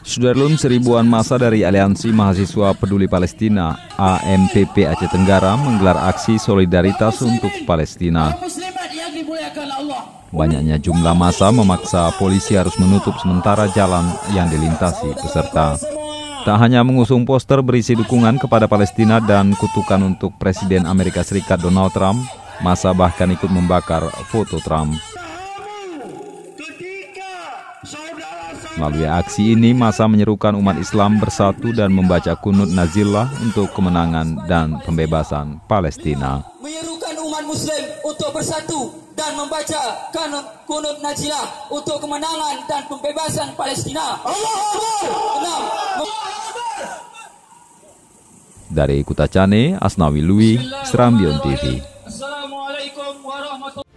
Sudarlun, seribuan massa dari Aliansi Mahasiswa Peduli Palestina AMPP Aceh Tenggara menggelar aksi solidaritas untuk Palestina. Banyaknya jumlah massa memaksa polisi harus menutup sementara jalan yang dilintasi peserta. Tak hanya mengusung poster berisi dukungan kepada Palestina dan kutukan untuk Presiden Amerika Serikat Donald Trump, massa bahkan ikut membakar foto Trump. Melalui aksi ini, massa menyerukan umat Islam bersatu dan membaca kunut Nazilah untuk kemenangan dan pembebasan Palestina. Menyerukan umat Muslim untuk bersatu dan membaca kunut Nazilah untuk kemenangan dan pembebasan Palestina. Dari Kutacane, Asnawi Lui, Serambion TV. Assalamualaikum warahmatullahi wabarakatuh.